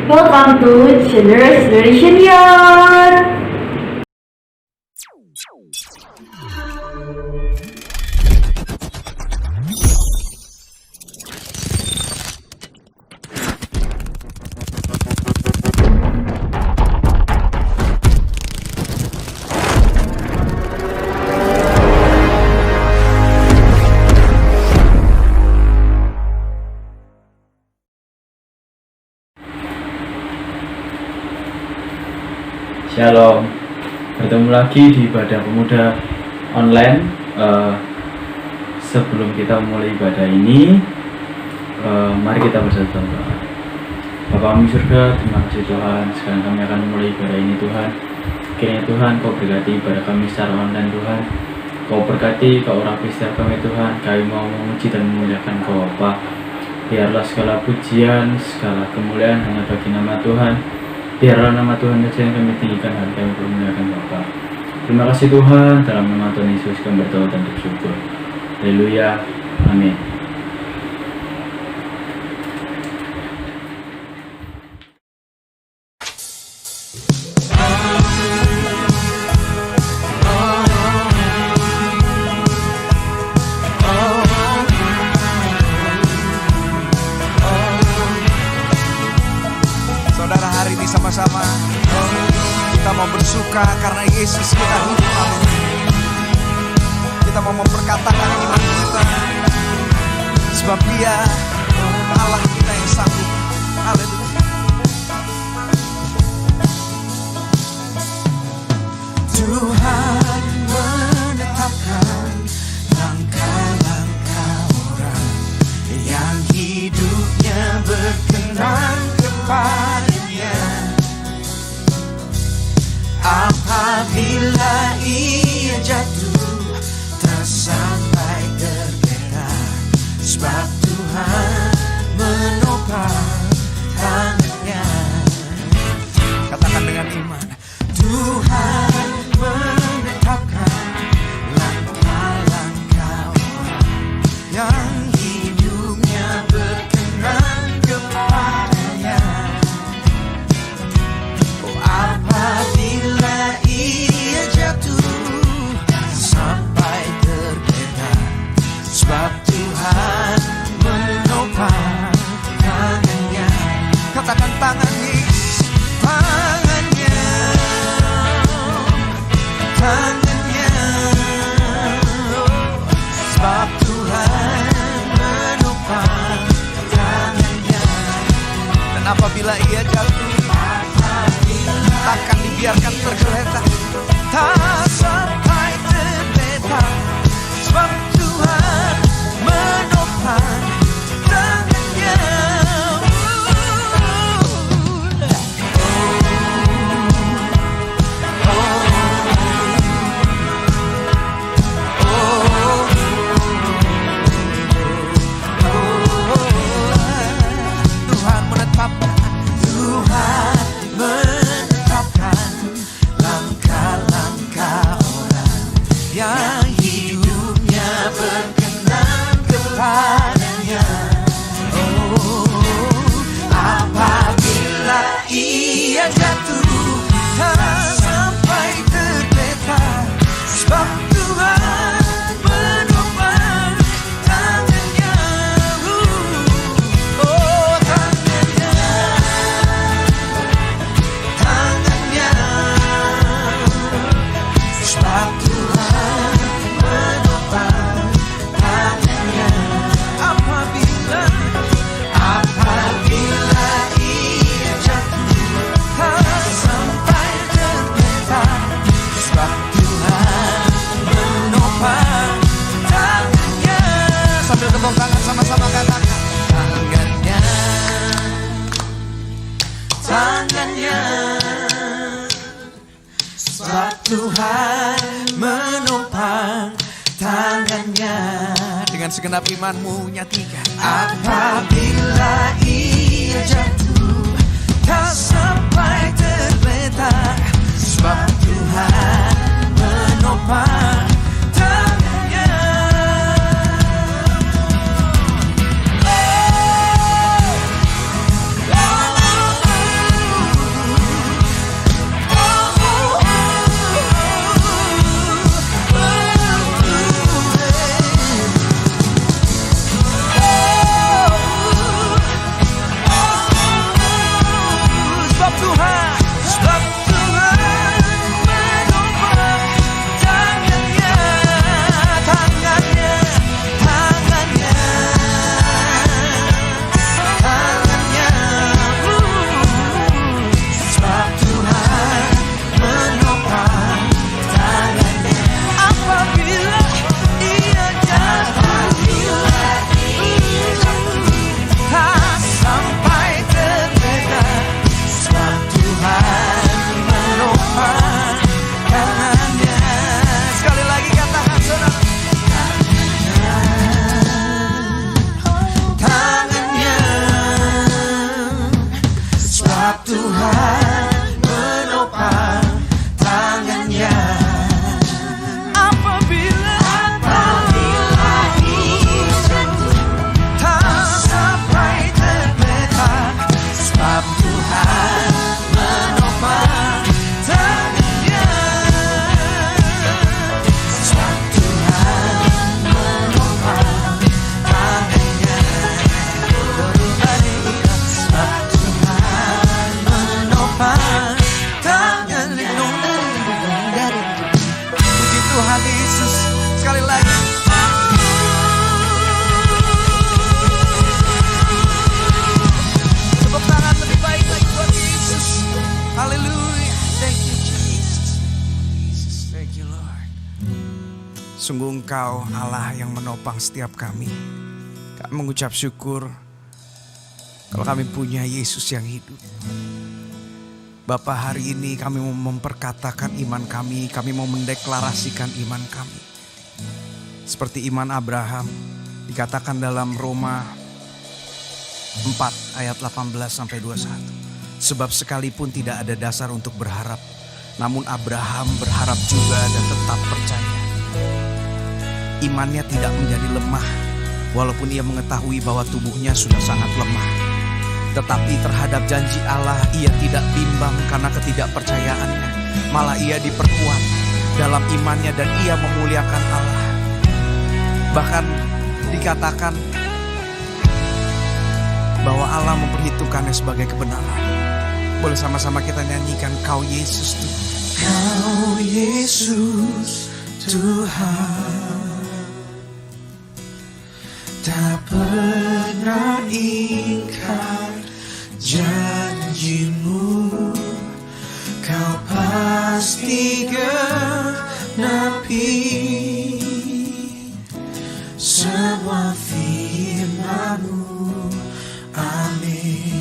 Welcome to Generous Generation Year! Shalom, bertemu lagi di ibadah pemuda online. Sebelum kita mulai ibadah ini, mari kita bersatu doa. Bapa kami surga, terima kasih Tuhan. Sekarang kami akan memulai ibadah ini Tuhan. Kiranya Tuhan Kau berkati ibadah kami secara online Tuhan. Kau berkati ke orang setiap kami Tuhan. Kami mau memuji dan memuliakan Kau Bapa. Biarlah segala pujian, segala kemuliaan hanya bagi nama Tuhan. Biarlah nama Tuhan saja yang kami tinggikan dan kami permuliakan Bapa. Terima kasih Tuhan, dalam nama Tuhan Yesus kami berdoa dan bersyukur. Haleluya, amin. Sama-sama kita mau bersuka karena Yesus kita hidup. Kita mau memperkatakan iman kita, sebab Dia Allah kita yang sanggup. Haleluya. Tuhan menetapkan langkah-langkah orang yang hidupnya berkenan kepada-Nya. Apabila ia jatuh, tak sampai tergeletak, sebab Tuhan menopang tangannya. Katakan dengan iman, Tuhan menetapkan langkah-langkah orang yang hidupnya berkenan kepada-Nya. Oh, apabila ia jatuh sampai tergeletak, sebab Tuhan menopang tangannya. Katakan tangannya, tangannya, tangannya. Sebab Tuhan menopang tangannya. Dan apabila ia jatuh, takkan dibiarkan tergeletak, tak sampai tergeletak, sebab Tuhan menopang tangannya. Tuhan menetapkan, Tuhan menetapkan langkah-langkah orang yang hidupnya berkenan kepada-Nya. Oh, apabila ia jatuh, tak sampai tergeletak, sebab Tuhan menopang tangannya. Oh, tangannya, tangannya. Sebab Tuhan menopang tangannya. Apabila ia jatuh, tak sampai tergeletak, sebab Tuhan menopang tangannya. Sambil tepuk tangan sama-sama katakan, tangannya, tangannya. Sebab Tuhan menopang tangannya. Dengan segenap imanmu nyatikan, apabila ia jatuh, tak sampai tergeletak, sebab Tuhan menopang tangannya. Tuhan, sebab Tuhan menopang tangannya, tangannya, tangannya, tangannya. Sebab Tuhan menopang tangannya. Apabila Ia jatuh, tak sampai terdekat. Sebab Tuhan menopang tangannya. Sekali lagi katakan saudara, tangannya. Sebab Tuhan menopang tangannya. Apabila tak sampai terdekat. Sebab Tuhan menopang tangannya. Sebab Tuhan menopang tangannya. Sebab Tuhan menopang tangannya. Puji Tuhan Yesus. Sekali lagi. Tepuk tangan lebih baik lagi buat Yesus. Haleluya. Thank you Jesus. Jesus, thank you Lord. Sungguh Engkau Allah yang menopang setiap kami. Kami mengucap syukur kalau kami punya Yesus yang hidup. Bapa, hari ini kami mau memperkatakan iman kami mau mendeklarasikan iman kami. Seperti iman Abraham, dikatakan dalam Roma 4 ayat 18-21. Sebab sekalipun tidak ada dasar untuk berharap, namun Abraham berharap juga dan tetap percaya. Imannya tidak menjadi lemah, walaupun ia mengetahui bahwa tubuhnya sudah sangat lemah. Tetapi terhadap janji Allah ia tidak bimbang karena ketidakpercayaannya. Malah ia diperkuat dalam imannya dan ia memuliakan Allah. Bahkan dikatakan bahwa Allah memperhitungkannya sebagai kebenaran. Boleh sama-sama kita nyanyikan, Kau Yesus Tuhan. Kau Yesus Tuhan, tak pernah ingkar janjimu. Kau pasti genapi semua firman-Mu. Amin.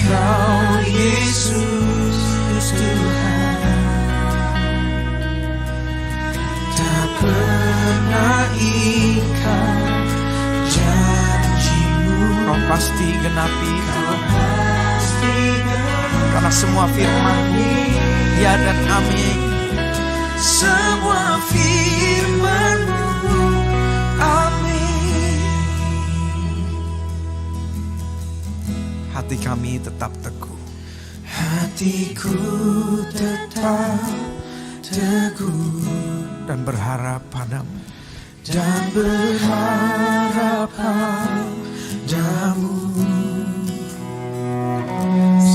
Kau Yesus Tuhan, tak pernah ingkar janji-Mu. Kau pasti genapi, karena semua firman-Mu ya dan amin. Semua firman-Mu, amin. Hati kami tetap teguh. Hatiku tetap teguh dan berharap padamu. Dan berharap padamu.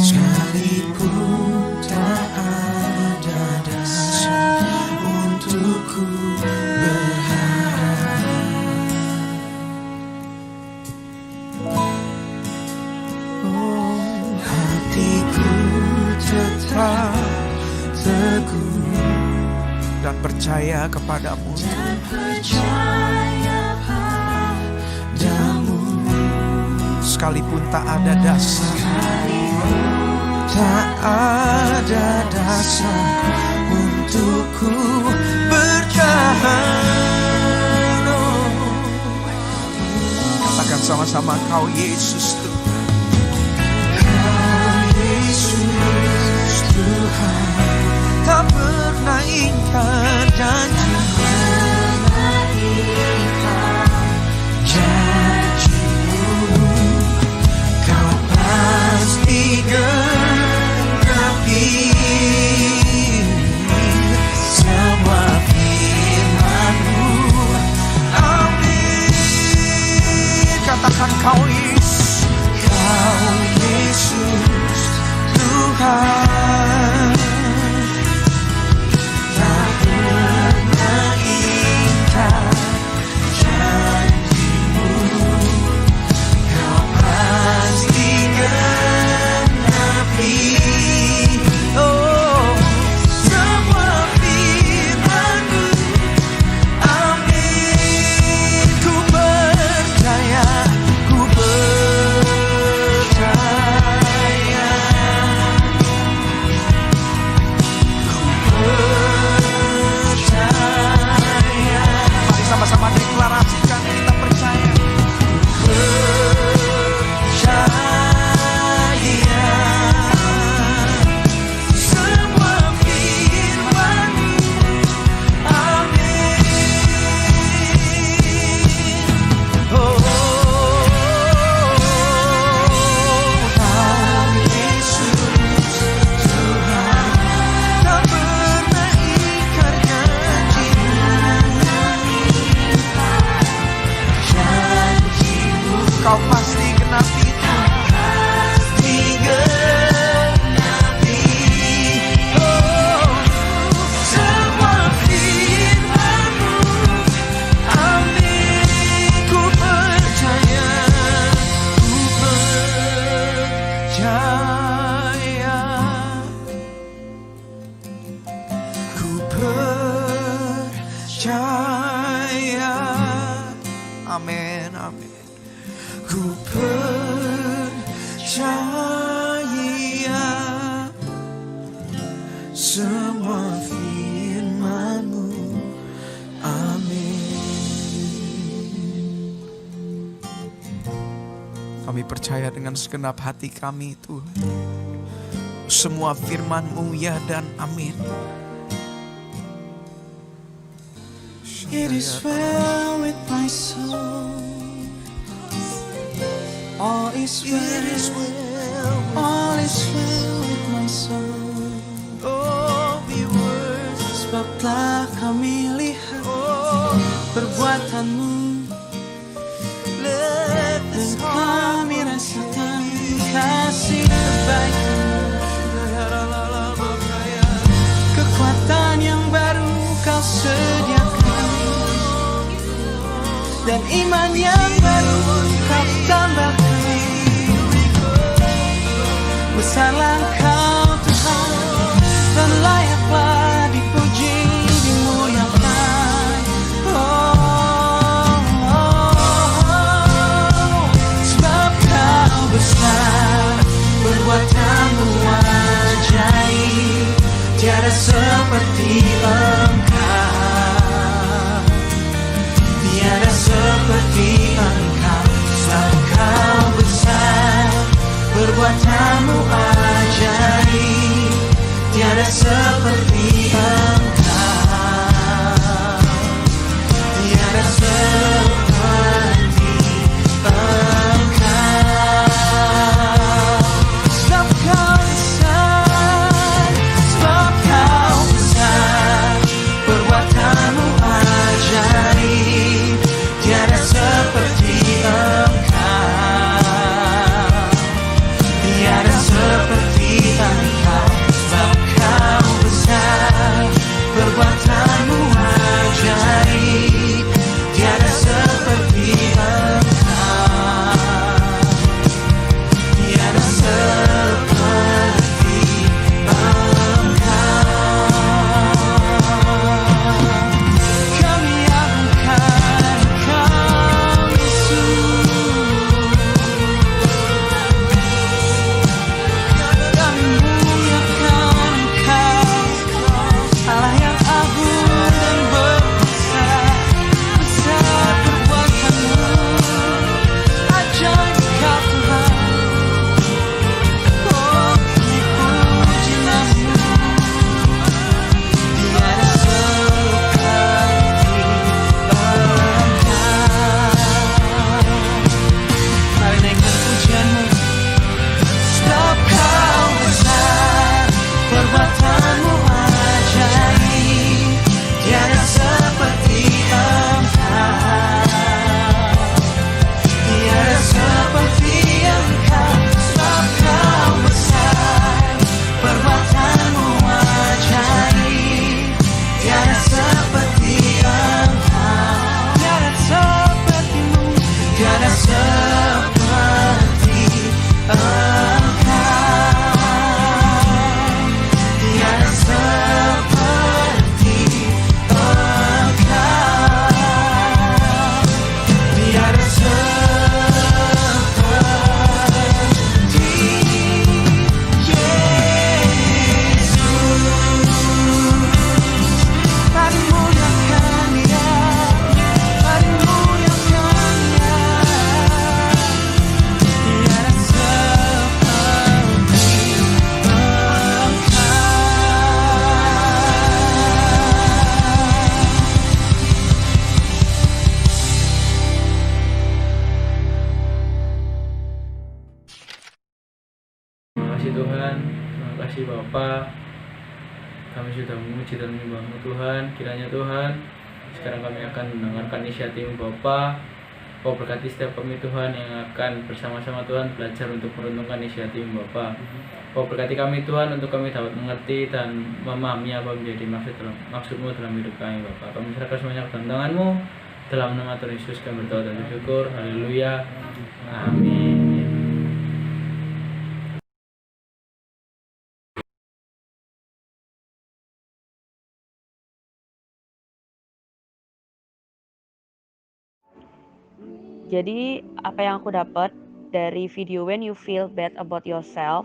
Sekalipun tak ada dasar untukku berharap. Oh, hatiku tetap teguh dan percaya kepadamu. Dan percaya padamu. Sekalipun tak ada dasar, tak ada dasar untukku bertahan. Katakan sama-sama, Kau Yesus Tuhan. Kau Yesus Tuhan, tak pernah ingkar janji-Mu. Kau pasti genapi semua firman-Mu. Amin. Katakan, Kau Yesus, Kau Tuhan, tak pernah ingkar janjimu, kau pasti genapi. Oh, semua firman-Mu, amin. Ku percaya, ku percaya, percaya. Mari sama-sama deklarasikan, kita percaya. Percaya semua firman-Mu, amin. Oh, Kau Yesus Tuhan, tak pernah ingkar janji-Mu, Kau pasti genapi Tuhan, pasti genapi. Oh, semua firman-Mu, amin. Ku percaya, ku percaya, ku percaya. Amin, amin. Ku percaya semua firman-Mu, amin. Kami percaya dengan segenap hati kami, Tuhan, semua firman-Mu ya dan amin. It is well with my soul. All is well. All is well with my soul. Oh, be worthy. Sebab telah kami lihat perbuatan-Mu, Let dan this heart kami rasakan kasih terbaik-Mu. Kekuatan yang baru Kau sediakan, dan iman yang baru Kau tambahkan. Besarlah Kau Tuhan, dan layaklah dipuji, dimuliakan. Sebab Kau besar, perbuatan-Mu ajaib, tiada seperti Engkau, tiada seperti Engkau. Sebab Kau besar, perbuatan-Mu ajaib, tiada seperti Engkau, tiada seperti Engkau. Sebab Kau besar, sebab Kau besar, perbuatan-Mu ajaib, tiada seperti Engkau, tiada seperti Engkau. Sebab Kau besar, kasih Tuhan, terima kasih Bapa. Kami sudah memuji dan menyembah-Mu Tuhan. Kiranya Tuhan, sekarang kami akan mendengarkan isi hati-Mu Bapa. Kau berkati setiap kami Tuhan yang akan bersama-sama Tuhan belajar untuk merenungkan isi hati-Mu Bapa. Kau berkati kami Tuhan untuk kami dapat mengerti dan memahami apa menjadi maksud-Mu dalam hidup kami Bapa. Kami serahkan semuanya ke dalam tangan-Mu. Dalam nama Tuhan Yesus kami berdoa dan bersyukur. Haleluya. Amin. Jadi apa yang aku dapat dari video When You Feel Bad About Yourself,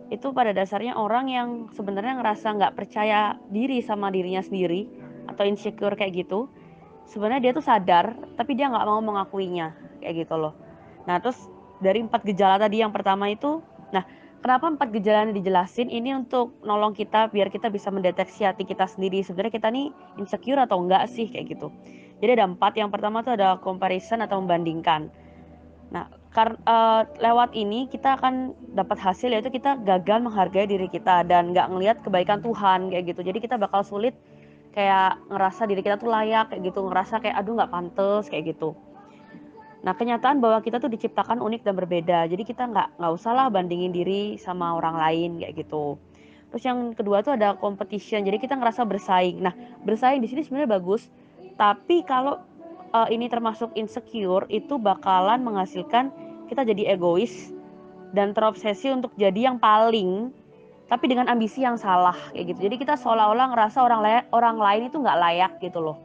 itu pada dasarnya orang yang sebenarnya ngerasa nggak percaya diri sama dirinya sendiri atau insecure kayak gitu. Sebenarnya dia tuh sadar, tapi dia nggak mau mengakuinya kayak gitu loh. Nah terus dari 4 gejala tadi, yang pertama itu, nah kenapa 4 gejala ini dijelasin? Ini untuk nolong kita biar kita bisa mendeteksi hati kita sendiri. Sebenarnya kita nih insecure atau enggak sih kayak gitu. Jadi ada 4. Yang pertama tuh ada comparison atau membandingkan. Nah, lewat ini kita akan dapat hasil, yaitu kita gagal menghargai diri kita dan nggak ngelihat kebaikan Tuhan kayak gitu. Jadi kita bakal sulit kayak ngerasa diri kita tuh layak kayak gitu, ngerasa kayak aduh nggak pantas kayak gitu. Nah, kenyataan bahwa kita tuh diciptakan unik dan berbeda. Jadi kita nggak usah lah bandingin diri sama orang lain kayak gitu. Terus yang kedua tuh ada competition. Jadi kita ngerasa bersaing. Nah, bersaing di sini sebenarnya bagus. Tapi kalau ini termasuk insecure, itu bakalan menghasilkan kita jadi egois dan terobsesi untuk jadi yang paling, tapi dengan ambisi yang salah kayak gitu. Jadi kita seolah-olah ngerasa orang lain itu nggak layak gitu loh.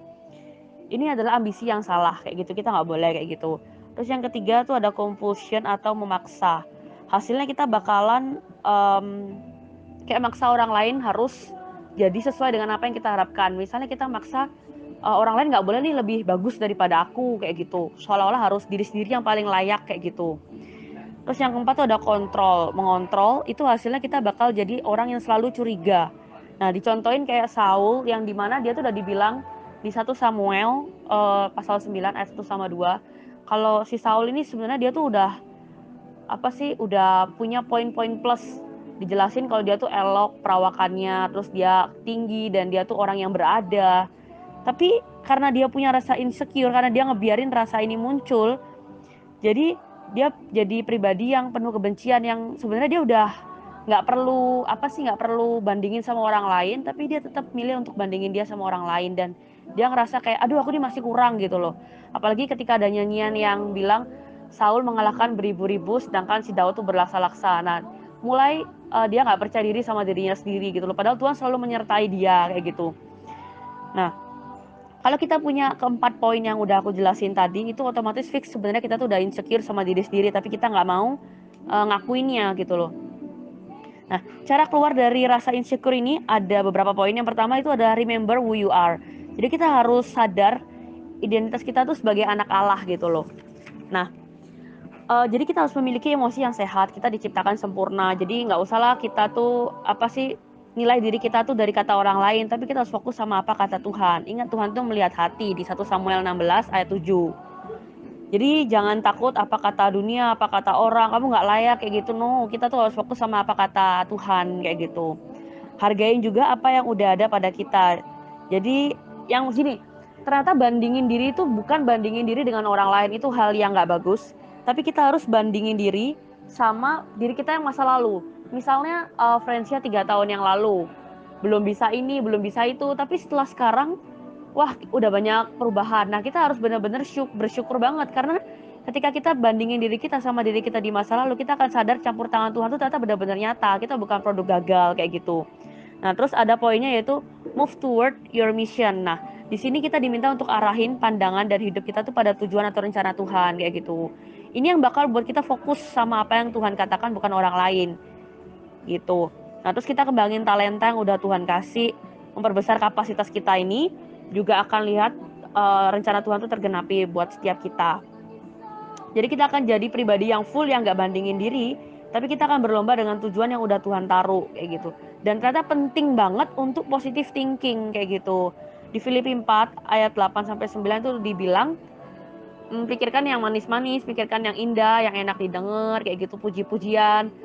Ini adalah ambisi yang salah kayak gitu, kita nggak boleh kayak gitu. Terus yang ketiga tuh ada compulsion atau memaksa. Hasilnya kita bakalan kayak maksa orang lain harus jadi sesuai dengan apa yang kita harapkan. Misalnya kita maksa orang lain nggak boleh nih lebih bagus daripada aku kayak gitu, seolah-olah harus diri sendiri yang paling layak kayak gitu. Terus yang keempat tuh ada kontrol. Mengontrol itu hasilnya kita bakal jadi orang yang selalu curiga. Nah, dicontohin kayak Saul yang dimana dia tuh udah dibilang di 1 Samuel pasal 9 ayat 1 sama 2. Kalau si Saul ini sebenarnya dia tuh udah udah punya poin-poin plus. Dijelasin kalau dia tuh elok perawakannya, terus dia tinggi dan dia tuh orang yang berada. Tapi karena dia punya rasa insecure, karena dia ngebiarin rasa ini muncul, jadi dia jadi pribadi yang penuh kebencian, yang sebenarnya dia udah nggak perlu bandingin sama orang lain, tapi dia tetap milih untuk bandingin dia sama orang lain, dan dia ngerasa kayak aduh aku ini masih kurang gitu loh. Apalagi ketika ada nyanyian yang bilang Saul mengalahkan beribu-ribu sedangkan si Daud tuh berlaksa-laksa. Nah, mulai dia nggak percaya diri sama dirinya sendiri gitu loh, padahal Tuhan selalu menyertai dia kayak gitu. Nah, kalau kita punya keempat poin yang udah aku jelasin tadi, itu otomatis fix sebenarnya kita tuh udah insecure sama diri sendiri, tapi kita nggak mau ngakuinnya gitu loh. Nah, cara keluar dari rasa insecure ini ada beberapa poin. Yang pertama itu ada remember who you are. Jadi kita harus sadar identitas kita tuh sebagai anak Allah gitu loh. Nah, jadi kita harus memiliki emosi yang sehat. Kita diciptakan sempurna. Jadi nggak usah lah kita tuh nilai diri kita tuh dari kata orang lain, tapi kita harus fokus sama apa kata Tuhan. Ingat, Tuhan tuh melihat hati di 1 Samuel 16 ayat 7. Jadi jangan takut apa kata dunia, apa kata orang, kamu nggak layak kayak gitu. No, kita tuh harus fokus sama apa kata Tuhan kayak gitu. Hargain juga apa yang udah ada pada kita. Jadi yang gini, ternyata bandingin diri itu bukan bandingin diri dengan orang lain, itu hal yang nggak bagus. Tapi kita harus bandingin diri sama diri kita yang masa lalu. Misalnya friendsnya 3 tahun yang lalu, belum bisa ini, belum bisa itu, tapi setelah sekarang, wah udah banyak perubahan. Nah, kita harus benar-benar bersyukur banget, karena ketika kita bandingin diri kita sama diri kita di masa lalu, kita akan sadar campur tangan Tuhan itu ternyata benar-benar nyata. Kita bukan produk gagal kayak gitu. Nah, terus ada poinnya yaitu move toward your mission. Nah, di sini kita diminta untuk arahin pandangan dan hidup kita tuh pada tujuan atau rencana Tuhan kayak gitu. Ini yang bakal buat kita fokus sama apa yang Tuhan katakan, bukan orang lain gitu. Nah, terus kita kembangin talenta yang udah Tuhan kasih, memperbesar kapasitas kita ini, juga akan lihat rencana Tuhan itu tergenapi buat setiap kita. Jadi kita akan jadi pribadi yang full, yang gak bandingin diri, tapi kita akan berlomba dengan tujuan yang udah Tuhan taruh kayak gitu. Dan ternyata penting banget untuk positive thinking kayak gitu. Di Filipi 4 ayat 8 sampai 9 itu dibilang, pikirkan yang manis-manis, pikirkan yang indah, yang enak didengar kayak gitu, puji-pujian.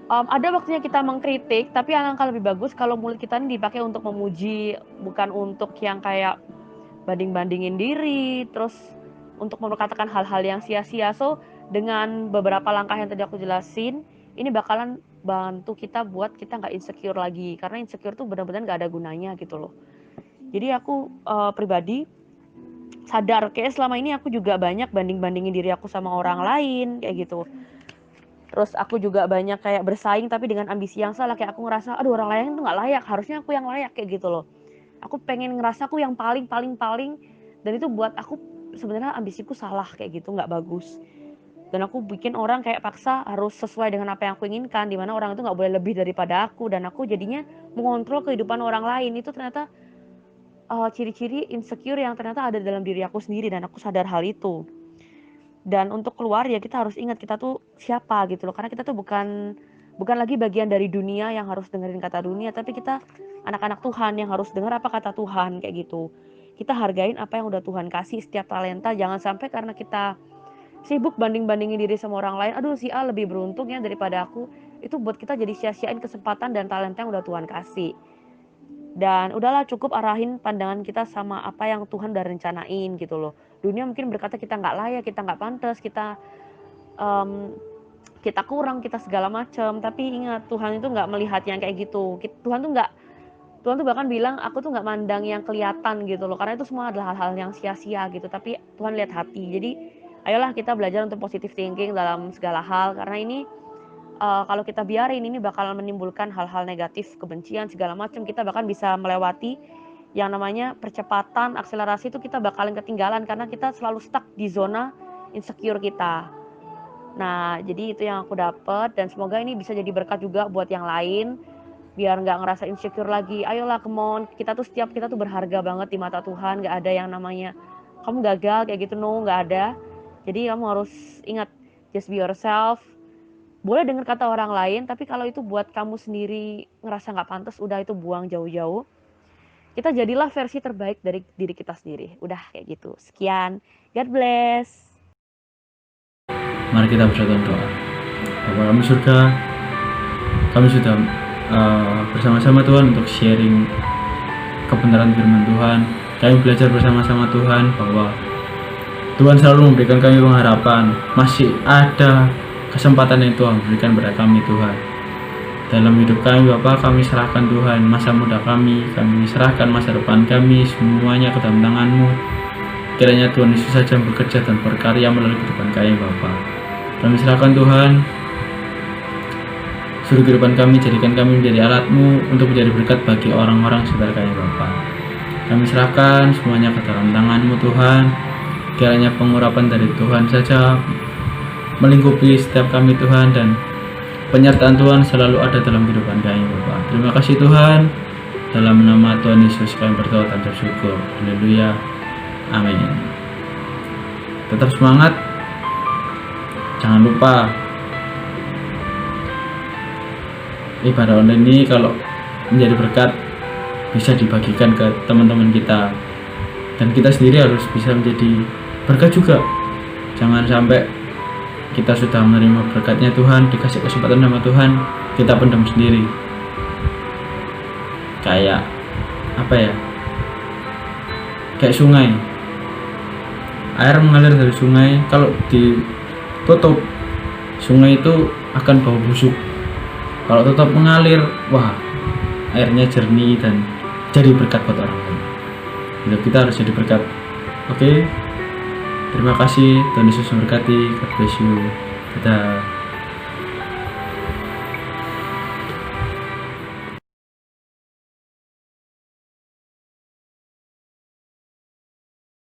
Ada waktunya kita mengkritik, tapi alangkah lebih bagus kalau mulut kita ini dipakai untuk memuji, bukan untuk yang kayak banding-bandingin diri, terus untuk memperkatakan hal-hal yang sia-sia. So, dengan beberapa langkah yang tadi aku jelasin, ini bakalan bantu kita buat kita nggak insecure lagi. Karena insecure tuh benar-benar nggak ada gunanya gitu loh. Jadi aku pribadi sadar, kayak selama ini aku juga banyak banding-bandingin diri aku sama orang lain, kayak gitu. Terus aku juga banyak kayak bersaing tapi dengan ambisi yang salah, kayak aku ngerasa aduh orang lain tuh nggak layak, harusnya aku yang layak, kayak gitu loh. Aku pengen ngerasa aku yang paling dan itu buat aku sebenarnya ambisiku salah, kayak gitu, nggak bagus. Dan aku bikin orang kayak paksa harus sesuai dengan apa yang aku inginkan, dimana orang itu nggak boleh lebih daripada aku, dan aku jadinya mengontrol kehidupan orang lain. Itu ternyata ciri-ciri insecure yang ternyata ada dalam diri aku sendiri, dan aku sadar hal itu. Dan untuk keluar ya kita harus ingat kita tuh siapa gitu loh, karena kita tuh bukan lagi bagian dari dunia yang harus dengerin kata dunia, tapi kita anak-anak Tuhan yang harus dengar apa kata Tuhan, kayak gitu. Kita hargain apa yang udah Tuhan kasih, setiap talenta. Jangan sampai karena kita sibuk banding-bandingin diri sama orang lain, aduh si A lebih beruntung ya daripada aku, itu buat kita jadi sia-siain kesempatan dan talenta yang udah Tuhan kasih. Dan udahlah, cukup arahin pandangan kita sama apa yang Tuhan udah rencanain gitu loh. Dunia mungkin berkata kita nggak layak, kita nggak pantas, kita kurang, kita segala macam. Tapi ingat, Tuhan itu nggak melihat yang kayak gitu. Tuhan tuh bahkan bilang aku tuh nggak mandang yang kelihatan gitu loh, karena itu semua adalah hal-hal yang sia-sia gitu. Tapi Tuhan lihat hati. Jadi ayolah kita belajar untuk positive thinking dalam segala hal, karena ini kalau kita biarin ini bakalan menimbulkan hal-hal negatif, kebencian segala macam. Kita bahkan bisa melewati yang namanya percepatan, akselerasi, itu kita bakalan ketinggalan karena kita selalu stuck di zona insecure kita. Nah, jadi itu yang aku dapat, dan semoga ini bisa jadi berkat juga buat yang lain biar nggak ngerasa insecure lagi. Ayolah, come on, kita tuh berharga banget di mata Tuhan. Nggak ada yang namanya kamu gagal kayak gitu, no, nggak ada. Jadi kamu harus ingat, just be yourself. Boleh dengar kata orang lain, tapi kalau itu buat kamu sendiri ngerasa nggak pantas, udah itu buang jauh-jauh. Kita jadilah versi terbaik dari diri kita sendiri. Udah kayak gitu. Sekian. God bless. Mari kita bersatu doa. Bapa kami surga, kami sudah bersama-sama Tuhan untuk sharing kebenaran firman Tuhan. Kami belajar bersama-sama Tuhan bahwa Tuhan selalu memberikan kami pengharapan. Masih ada kesempatan yang Tuhan berikan kepada kami Tuhan. Dalam hidup kami Bapa, kami serahkan Tuhan masa muda kami serahkan masa depan kami, semuanya ke dalam tangan-Mu. Kiranya Tuhan Yesus saja bekerja dan berkarya melalui kehidupan kami Bapa. Kami serahkan Tuhan seluruh kehidupan kami, jadikan kami menjadi alat-Mu untuk menjadi berkat bagi orang-orang sekitar kami Bapa. Kami serahkan semuanya ke dalam tangan-Mu Tuhan. Kiranya pengurapan dari Tuhan saja melingkupi setiap kami Tuhan, dan penyertaan Tuhan selalu ada dalam kehidupan kami Bapa. Terima kasih Tuhan, dalam nama Tuhan Yesus kami berdoa dan bersyukur. Haleluya, amin. Tetap semangat, jangan lupa ibadah online ini kalau menjadi berkat bisa dibagikan ke teman-teman kita, dan kita sendiri harus bisa menjadi berkat juga. Jangan sampai kita sudah menerima berkatnya Tuhan, dikasih kesempatan sama Tuhan, kita pendam sendiri. Kayak apa ya? Kayak sungai. Air mengalir dari sungai, kalau ditutup, sungai itu akan bau busuk. Kalau tetap mengalir, wah, airnya jernih dan jadi berkat buat orang lain. Hidup kita harus jadi berkat. Oke? Terima kasih, Tuhan Yesus memberkati. God bless you. Dadah.